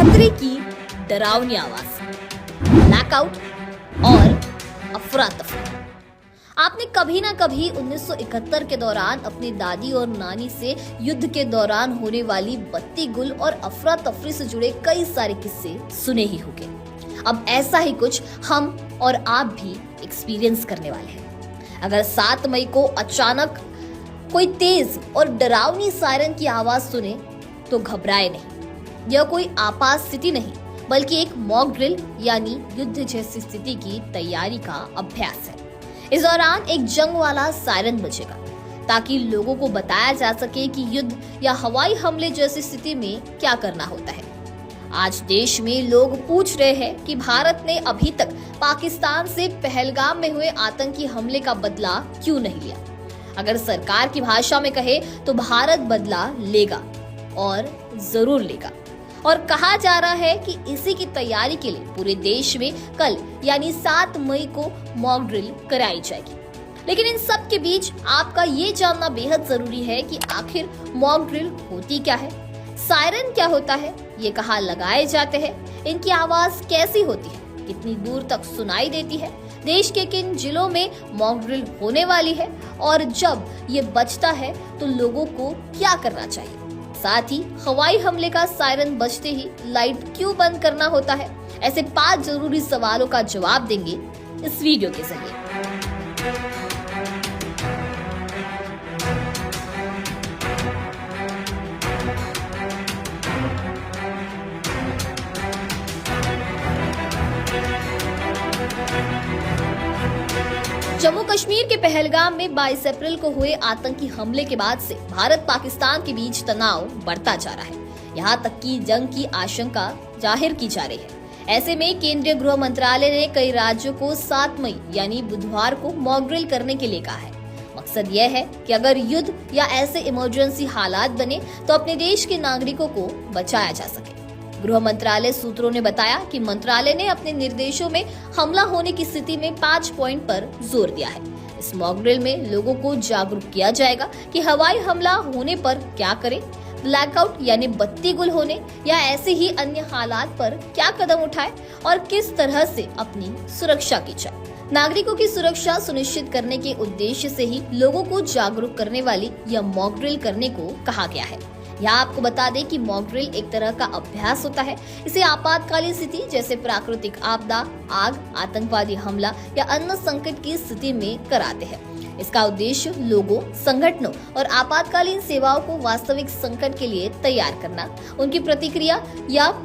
खतरे की डरावनी आवाज, ब्लैकआउट और अफरा तफरी। आपने कभी ना कभी 1971 के दौरान अपनी दादी और नानी से युद्ध के दौरान होने वाली बत्ती गुल और अफरा तफरी से जुड़े कई सारे किस्से सुने ही होंगे। अब ऐसा ही कुछ हम और आप भी एक्सपीरियंस करने वाले हैं। अगर 7 मई को अचानक कोई तेज और डरावनी सायरन की आवाज सुने तो घबराए नहीं। यह कोई आपात स्थिति नहीं, बल्कि एक मॉक ड्रिल यानी युद्ध जैसी स्थिति की तैयारी का अभ्यास है। इस दौरान एक जंग वाला सायरन बजेगा ताकि लोगों को बताया जा सके कि युद्ध या हवाई हमले जैसी स्थिति में क्या करना होता है। आज देश में लोग पूछ रहे हैं कि भारत ने अभी तक पाकिस्तान से पहलगाम में हुए आतंकी हमले का बदला क्यों नहीं लिया। अगर सरकार की भाषा में कहे तो भारत बदला लेगा और जरूर लेगा। और कहा जा रहा है कि इसी की तैयारी के लिए पूरे देश में कल यानी 7 मई को मॉक ड्रिल कराई जाएगी। लेकिन इन सब के बीच आपका ये जानना बेहद जरूरी है कि आखिर मॉक ड्रिल होती क्या है, सायरन क्या होता है, ये कहाँ लगाए जाते हैं, इनकी आवाज कैसी होती है, कितनी दूर तक सुनाई देती है, देश के किन जिलों में मॉक ड्रिल होने वाली है और जब ये बजता है तो लोगों को क्या करना चाहिए। साथ ही हवाई हमले का सायरन बजते ही लाइट क्यों बंद करना होता है। ऐसे 5 जरूरी सवालों का जवाब देंगे इस वीडियो के जरिए। जम्मू कश्मीर के पहलगाम में 22 अप्रैल को हुए आतंकी हमले के बाद से भारत पाकिस्तान के बीच तनाव बढ़ता जा रहा है। यहाँ तक कि जंग की आशंका जाहिर की जा रही है। ऐसे में केंद्रीय गृह मंत्रालय ने कई राज्यों को 7 मई यानी बुधवार को मॉक ड्रिल करने के लिए कहा है। मकसद यह है कि अगर युद्ध या ऐसे इमरजेंसी हालात बने तो अपने देश के नागरिकों को बचाया जा सके। गृह मंत्रालय सूत्रों ने बताया कि मंत्रालय ने अपने निर्देशों में हमला होने की स्थिति में 5 पॉइंट पर जोर दिया है। इस मॉक ड्रिल में लोगों को जागरूक किया जाएगा कि हवाई हमला होने पर क्या करें, ब्लैकआउट यानी बत्ती गुल होने या ऐसे ही अन्य हालात पर क्या कदम उठाएं और किस तरह से अपनी सुरक्षा की जाए। नागरिकों की सुरक्षा सुनिश्चित करने के उद्देश्य से ही लोगों को जागरूक करने वाली यह मॉक ड्रिल करने को कहा गया है। यहाँ आपको बता दें कि मॉक ड्रिल एक तरह का अभ्यास होता है। इसे आपातकालीन स्थिति जैसे प्राकृतिक आपदा, आग, आतंकवादी हमला या अन्य संकट की स्थिति में कराते हैं। इसका उद्देश्य लोगों, संगठनों और आपातकालीन सेवाओं को वास्तविक संकट के लिए तैयार करना, उनकी प्रतिक्रिया या